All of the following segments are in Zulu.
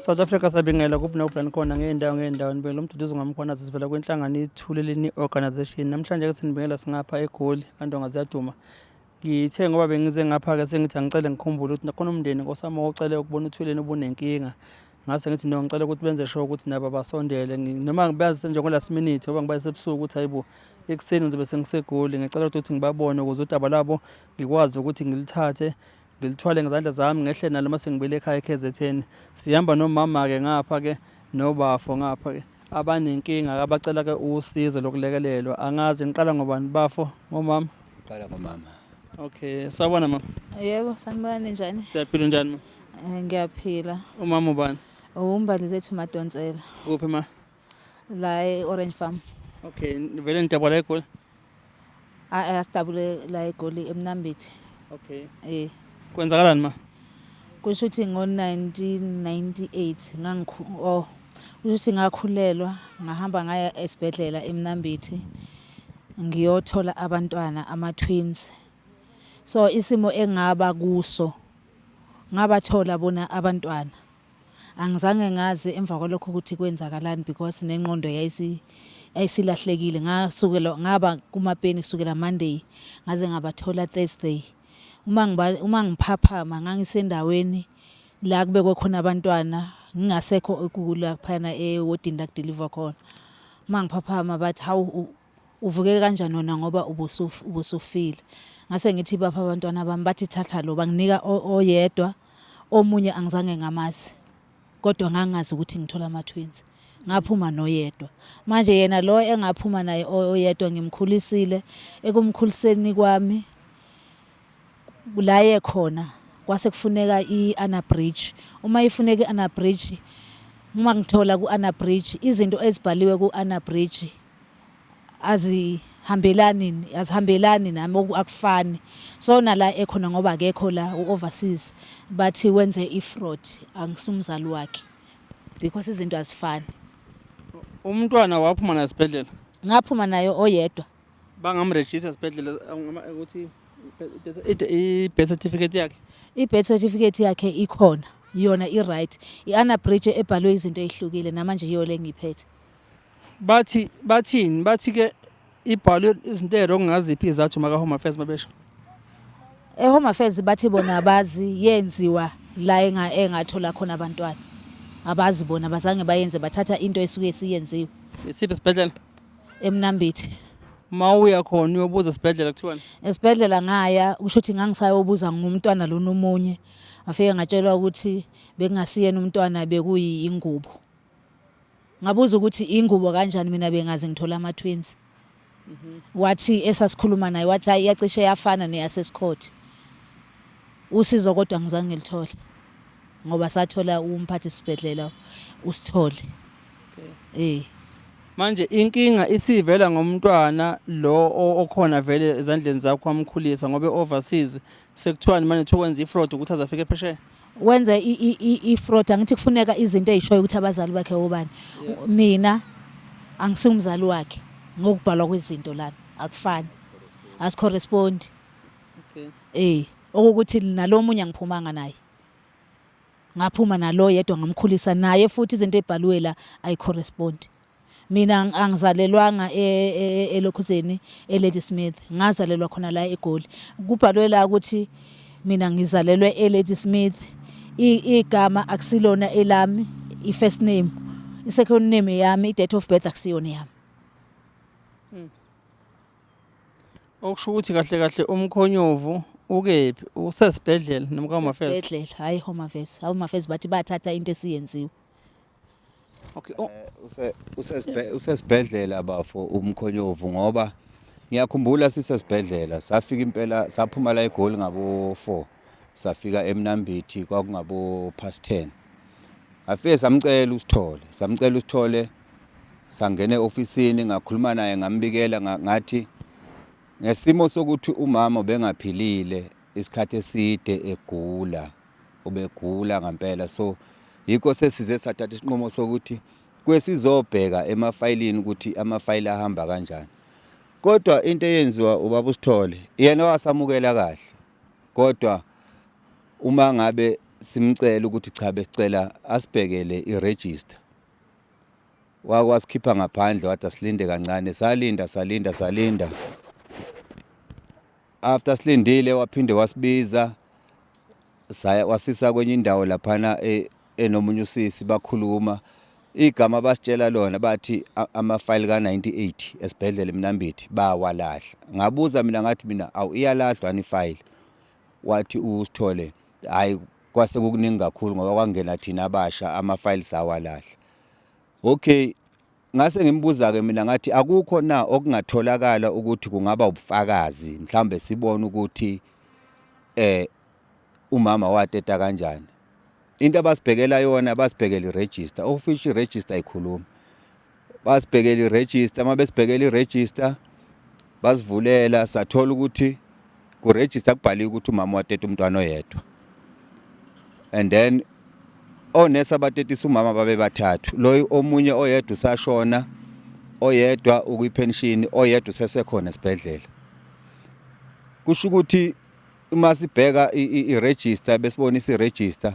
South Africa sabingela kuphi noplan khona ngeendawo nibekela umduduzo ngamkhona sivela kwenhlangano ithuleleni organization namhlanje ke sinibekela singapha eGoli kandonga ziyaduma. Ngithe ngoba bengize ngapha ke sengithi angicele ngikhumbule ukuthi nakhona umndeni nkosama ocela ukubona uthuleleni ubunenkinga. Ngase ngithi no ngicela ukuthi benze sure ukuthi nabo basondele noma ngibazi njengo last minute ngoba ngibayise ebusuku ukuthi hayibo ekseni ngizobe sengisegoli ngicela ukuthi ngibabone ukuze udaba labo ngikwazi ukuthi ngilithathe ngilithwale ngezandla zami ngehle nalo mase ngibele ekhaya eKZN. Sihamba nomama ke ngapha ke nobafo ngapha ke abanenkinga abacela ke usizo lokulekelelwa. Angazi ngiqala ngobani bafo ngomama? Qala ngomama. Okay, sawubona mama. Yebo, sanibona njani? Siyaphila njani mama? Ngiyaphila. Umama ubani? Umbali zethu Madonsela. Kuphi ma? La eOrange Farm. Okay, vele nidabula eGoli? Asidabule la eGoli eMnambithi. Okay. Kwenzakalani ma? Kusho ukuthi ngo-1998 kusho ukuthi ngakhulelwa ngahamba ngaya esibhedlela eMnambithi ngiyothola abantwana ama-twins. So isimo engaba kuso ngabathola bona abantwana. Angizange ngazi emva kwalokho ukuthi kwenzakalani because nengqondo yayisilahlekile. Ngaba kumapeni kusukela Monday ngaze ngabathola Thursday. Uma ngiphaphama ngangisendaweni la kubekwe khona abantwana ngingasekho ekugula kuphana ewodini la kudeliver khona. Uma ngiphaphama bathi hawu uvuke kanjani wona ngoba ubusufile. Ngase ngithi bapha abantwana bami bathi thatha lo banginika oyedwa omunye angizange ngamazi. Kodwa ngangazi ukuthi ngithola ama-twins. Ngaphuma noyedwa. Manje yena lo engaphuma naye oyedwa ngimkhulisile ekumkhuliseni kwami kulaye khona kwase kufuneka i-Anna Bridge. Uma ifuneka i-Anna Bridge uma ngithola ku-Anna Bridge izinto ezibhaliwe ku-Anna Bridge azihambelani nami akufani. So nala ekhona ngoba akekho la u-overseas bathi wenze i-fraud angisumzali wakhe because izinto azifani. Umntwana waphuma na esibhedlela? Ngaphuma nayo oyedwa. Bangamregister esibhedlela ukuthi i-birth certificate yakhe? I-birth certificate yakhe ikhona yona i-right. I-Anna Bridge ebhalwe izinto ezihlukile namanje yiyo le ngiphethe. Bathi ke ibhalwe izinto ezirong ngaziphi izathu maka Home Affairs mabesho? Home Affairs bathi bona bazi yenziwa la engathola khona abantwana. Abazi bona bazange bayenze bathatha into esuke siyenziwe. Isiphi isibhedlela? eMnambithi. Mawuya khona uyobuza esibhedlela kuthiwani? Esibhedlela ngaya usho ukuthi ngangisayobuza ngumntwana lo nomunye. Afike ngatshelwa ukuthi bekungasiyena umntwana bekuyingubo. Ngabuza ukuthi ingubo kanjani mina bengazi ngithola ama-twins. Wathi esasikhuluma naye wathi hayi iyacishe yafana neyaseScourt. Usizo kodwa ngizange ngilithole. Ngoba sathola umphathi sibhedlela usithole. Manje inkinga isivela ngomntwana lo okhona vele ezandleni zakho amkhulisa ngoba overseas sekuthiwani manje thokwenza ifraud ukuthi azafike ephesheya. Wenza ifraud angithi kufuneka izinto ezishoyo ukuthi abazali bakhe obani. Mina angisumzali wakhe ngokubhalwa kwezinto lana akufani. Asicorrespond. Okuthi nalomunye ngiphumanga naye. Ngaphuma nalo yedwa ngamkhulisa naye futhi izinto ezibhalwe la ayicorrespond. Mina angizalelwanga eLokhuzeni eLadysmith ngazalelwa khona la eGoli. Kubhalwe la ukuthi mina ngizalelwe eLadysmith igama akusilona elami i-first name i-second name yami i-date of birth akusiyona yami. Okusho ukuthi kahle umkhonyovu ukephi usesibhedlela noma ka Home Affairs? Esibhedlela hayi Home Affairs. Home Affairs bathi bathatha into esiyenziwe. Okay. Usesibhedlela bafo umkhonyovu ngoba ngiyakhumbula sisesibhedlela safika impela saphuma la eGoli ngabo 4 safika eMnambithi kwakungabo past 10. Afike samcela usithole sangena eofisini ngakhuluma naye ngambikela ngathi ngesimo sokuthi umama bengaphilile isikhathi eside egula ubegula ngempela so yikho sesize sathatha isinqumo sokuthi kwesizobheka emafayilini ukuthi amafayili ahamba kanjani. Kodwa into eyenziwa ubaba uSithole yena wasamukela kahle. Kodwa uma ngabe simcela ukuthi cha besicela asibhekele iregister. Wakwasikhipha ngaphandle wathi asilinde kancane, salinda. After silindile waphinde wasibiza wasisa kwenye indawo laphana enomunye usisi bakhuluma. Igama basitshela lona bathi ama-file ka-98 esibhedlela eMnambithi bawalahla. Ngabuza mina ngathi mina awu iyalahlwa ani file. Wathi uSithole hayi kwase kukuningi kakhulu ngoba kwangena thina abasha ama-file sawalahla. Okay, ngase ngimbuza ke mina ngathi akukho na okungatholakala ukuthi kungaba ubufakazi mhlambe sibone ukuthi umama wateta kanjani. Into abasibhekela yona basibhekela iregister, official register ikhuluma. Basibhekela iregister, mabesibhekela iregister basivulela sathola ukuthi ku register kubhaliwe ukuthi umama wateta umntwana oyedwa. And then onesi abatetisa umama babe bathathu. Lo omunye oyedwa usashona, oyedwa ukuyipension, oyedwa sesekhona esibhedlela. Kusho ukuthi uma sibheka iregister besibonisa iregister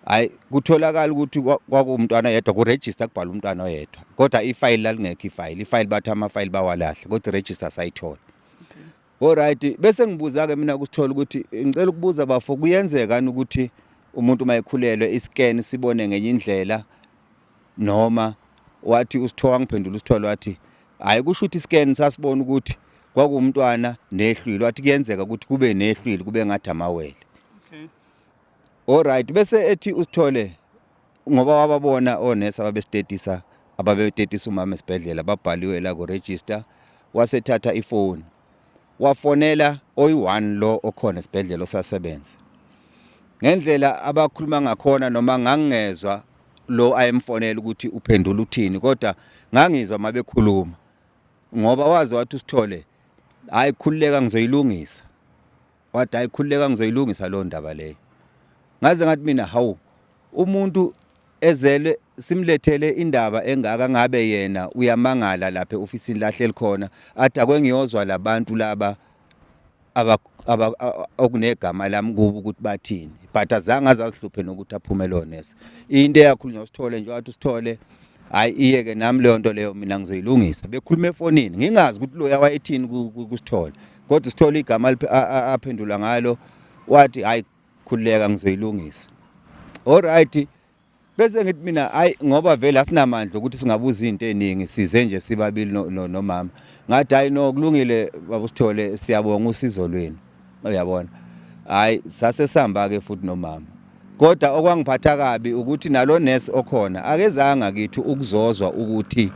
hayi kutholakala ukuthi kwakuumntwana yedwa ku register kubhala umntwana oyedwa. Kodwa ifile lalingekho ifile bathi ama-file bawalahle kodwa iregister sayithola. Alright, bese ngibuza ke mina kuSithole ukuthi ngicela ukubuza bafo kuyenzeka ukuthi umuntu mayekhulelwe iscan sibone ngenye indlela noma wathi uSithole ngiphendula uSithole wathi hayi kusho ukuthi iscan sasibona ukuthi kwakuumntwana nehlwili wathi kuyenzeka ukuthi kube nehlwili kube ngathi amawele. Alright, bese ethi uSithole ngoba wababona onesi ababetetisa umama esibhedlela babhaliwe la ku register wasethatha ifoni wafonela oyi1 lo okhona esibhedlela osasebenza. Ngendlela abakhuluma ngakhona noma ngangezwe lo ayemfonela ukuthi uphendula uthini kodwa ngangizwa mabekhuluma ngoba wazi wathi uSithole hayi khulileka ngizoyilungisa. Wathi hayi khulileka ngizoyilungisa lo ndaba leyo. Ngaze ngathi mina hawu umuntu ezele simlethele indaba engaka ngabe yena uyamangala lapha eofisini lahle likhona athi akwengiyozwa labantu laba okunegama lami kubo ukuthi bathini but azange azazihluphe nokuthi aphume lo nesi. Into eyakhulunywa uSithole nje wathi uSithole hayi iyeke nami leyo nto leyo mina ngizoyilungisa. Bekhuluma efonini ngingazi ukuthi lo yawayithini kuSithole kodwa uSithole igama aphendula ngalo wathi hayi khulileka ngizoyilungisa. Alright, bese ngithi mina hayi ngoba vele asinamandla ukuthi singabuza izinto eziningi size nje sibabili nomama. Ngathi hayi no kulungile baba uSithole siyabonga usizo lwenu. Uyabona. Hayi sase sihamba ke futhi nomama. Kodwa okwangiphatha kabi ukuthi nalo nurse okhona akezanga kithi ukuzozwa ukuthi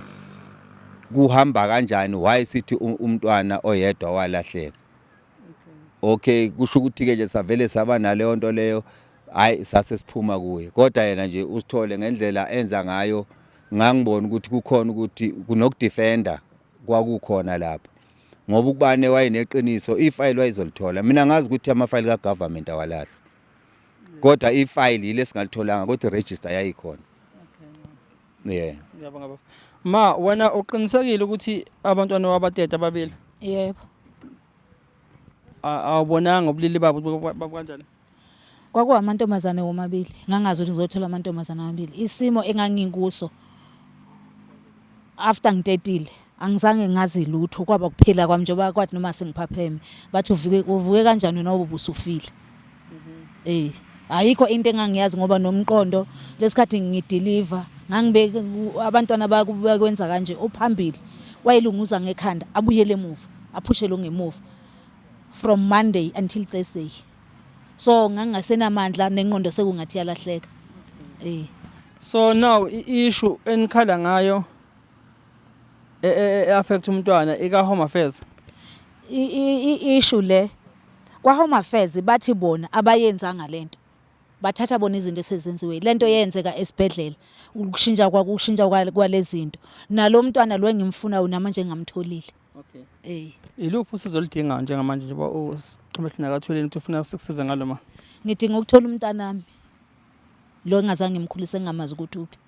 kuhamba kanjani why sithi umntwana oyedwa walahleka. Okay, kusho ukuthi ke nje savele saba naleyo nto leyo hayi sase siphuma kuye. Kodwa yena nje uSithole ngendlela enza ngayo ngangibona ukuthi kukhona ukuthi kunokudefender kwakukhona lapha. Ngoba ukubane wayeneqiniso ifile wayizolithola. Mina ngazi ukuthi ama-file kaGovernment awalahlwa. Kodwa ifile ile singalitholanga kodwa iregister yayikhona. Yeah. Ngiyabonga baba. Ma wena uqinisekile ukuthi abantwana wabateta ababili? Yebo. Awubonanga ubulili babo kanjani? Kwakuwamantombazane womabili. Ngangazi ukuthi ngizothola amantombazane amabili. Isimo engangikuso after ngitetile angizange ngazi lutho kwaba kuphila kwami njengoba kwathi noma sengiphapheme bathi uvuke kanjani wena obusufile. Ayikho into engangiyazi ngoba nomqondo lesikhathi ngideliver ngangibeke abantwana bakwenza kanje ophambili wayelunguza ngekhanda abuyele emuva aphushele ngemuva from Monday until Thursday. So ngangasenamandla nenqondo sekungathi yalahleka. So now issue enikhala ngayo affect umntwana ika Home Affairs. Issue le kwa Home Affairs bathi bona abayenza ngalento. Bathatha bona izinto esezenziwe. Lento yenzeka esibhedlela. Ukushintsha kwalezinto. Nalo mntwana lo engimfuna unamanje ngamtholile. Okay. Iluphi usizolidinga njengamanje nje uSixhomethi nakatholeni ukuthi ufuna ukusiza ngalo ma? Ngidinga ukuthola umntanami. Lo ngazange ngimkhulise ngamazi ukuthi uphi.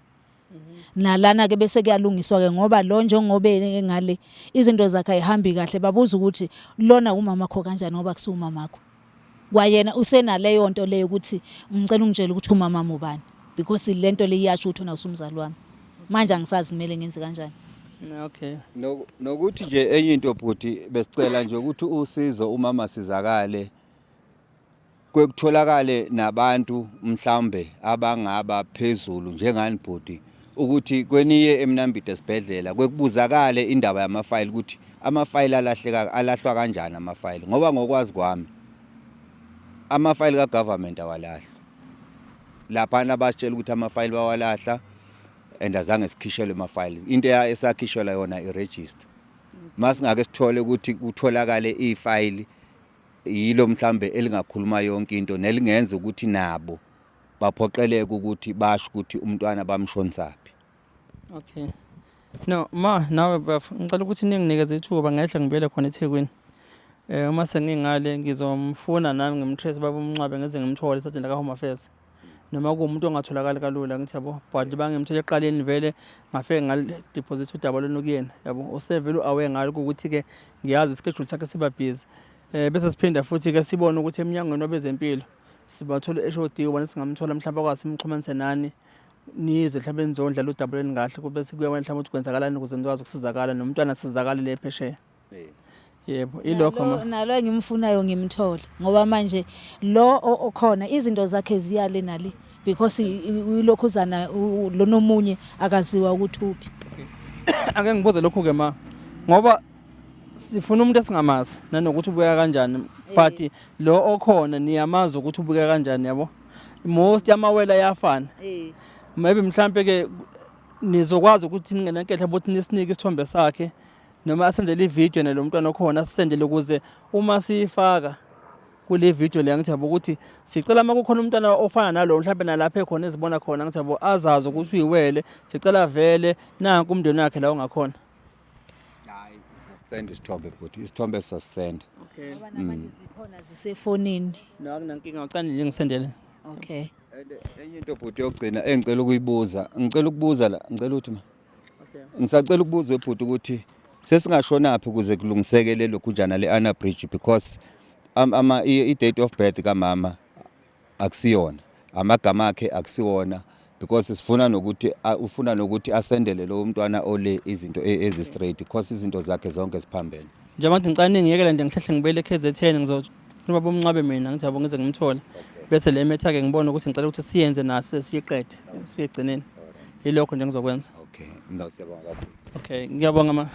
Nalana ke bese kuyalungiswa ke ngoba lo njengobe engale izinto zakhe ayihambi kahle babuza ukuthi lona umama wakho kanjani ngoba kusumamakho. kwayena usenaleyo nto leyo ukuthi ngicela ungitshele ukuthi umama ubani because lento le iyasho ukuthi usumzali wami manje angisazi kumele ngenze kanjani. Okay. Nokuthi nje enye into bhuti besicela nje ukuthi usizo umama sizakale kwekutholakale nabantu mhlambe abangaba phezulu njengani bhuti ukuthi kweniye eMnambithi esibhedlela kwekubuzakale indaba yamafayili ukuthi amafayili alahlwa kanjani amafayili ngoba ngokwazi kwami amafayili kaGovernment awalahlwa lapha abasitshela ukuthi amafayili bawalahla and azange sikhishelwe amafayili into esakhishelwa yona iregister masingake sithole ukuthi kutholakale ifayili yilo mhlambe elingakhuluma yonke into nelingenza ukuthi nabo baphoqeleke ukuthi basho ukuthi umntwana bamshonisaphi. Okay. No ma nawe ngicela ukuthi ninginikeze ithuba ngehla ngibele khona eThekwini. Uma sengingale ngizomfuna nami ngimtrace baba uMncwabe ngeze ngimthole esathini ka Home Affairs. Noma kuumuntu ongatholakala kalula ngithi yabo but bangimthole eqaleni vele ngafike ngal deposit udaba lona kuyena yabo usevele awe ngalo ukuthi ke ngiyazi ischedule sakhe siba busy. Bese siphinda futhi ke sibone ukuthi eminyangweni wabezempilo sibathola eShodi ubona singamthola mhlawumbe kwasimxhumanise nani nize mhlawumbe nizondlela udaba lweni kahle kube sikuyabona mhlawumbe ukuthi kwenzakalani ukuze nikwazi ukusizakala nomntwana sizakale le phesheya. Yebo ilokho nalo ngimfunayo ngimthole ngoba manje lo okhona izinto zakhe ziyale nali because ulokhuzana lo nomunye akaziwa ukuthi uphi. Ake ngibuze lokho ke ma ngoba sifuna umuntu esingamazi nanokuthi ubuya kanjani but lo okhona niyamazi ukuthi ubuya kanjani yabo most yamawela yafana maybe mhlambe ke nizokwazi ukuthi ningenanketha ukuthi nisinike isithombe sakhe noma asenzele ivideo nalo mntwana okhona asisendele ukuze uma sifaka kule video le ngithi yabo ukuthi sicela makukhona umntwana ofana nalo mhlambe nalapha ekhona ezibona khona ngithi yabo azazi ukuthi uyiwele sicela vele nanku umndeni wakhe la ongakhona. Send isithombe bhuti isithombe sasisenda. Okay. Ngoba manje zikhona zisefonini. La kunankinga ucane nje ngisendele. Okay. Enye into bhuti yokugcina engicela ukuyibuza ngicela ukubuza la ngicela ukuthi ma. Okay. Ngisacela ukubuza ebhuti ukuthi sesingashonaphi ukuze kulungisekele lokhu njana le Anna Bridge because i-date of birth kamama akusiyona amagama akhe akusiwona because sifuna nokuthi ufuna nokuthi asendele lo mntwana ole izinto ezi straight because izinto zakhe zonke siphambene. Njengoba ngicane ngiyekela nje ngihlahle ngibele KZN ngizofuna baba uMncwabe mina ngithi yabo ngize ngimthole bese le metha ke ngibona ukuthi ngicela ukuthi siyenze naso siyiqede siyegcineni yilokho nje ngizokwenza. Okay ngiyabonga kakhulu. Okay ngiyabonga ma.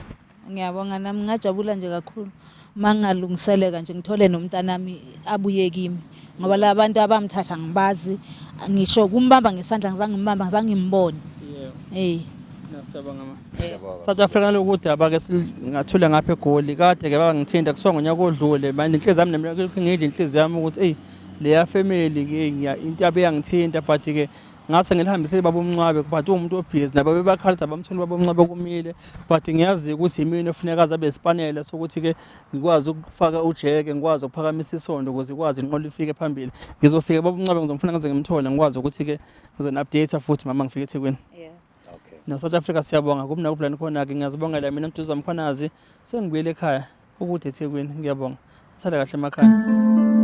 Ngiyabonga nami ngajabula nje kakhulu mangalungiseleka nje ngithole nomntanami abuye kimi ngoba labantu abamthatha ngibazi ngisho kumbamba ngesandla ngizange ngimbamba ngizange ngimbone. Yebo. Nasiyabonga ma. South Africa lokuthi abake singathula ngapha eGoli kade ke bangithinta kuswa ngonyaka odlule manje inhliziyo yami nemlokho ngidla inhliziyo yami ukuthi leya family ke into yabe yangithinta but ke ngase ngilihambisele baba uMncwabe but umuntu obhizi nabo bebakhalisa bamthole baba uMncwabe kumile but ngiyazi ukuthi imini ofuneka azabe esipanela sokuthi ke ngikwazi ukufaka ujeke ngikwazi ukuphakamisa isondo ukuze ikwazi inqola ifike phambili ngizofika baba uMncwabe ngizomfuna ngaze ngimthole ngikwazi ukuthi ke ngizona-update futhi mama ngifike eThekwini. Okay. Na South Africa siyabonga kumna kuplan khona ke ngiyazibongela mina Mduduza Mkhwanazi sengibuyele ekhaya ukuthi eThekwini ngiyabonga. Sala kahle emakhaya.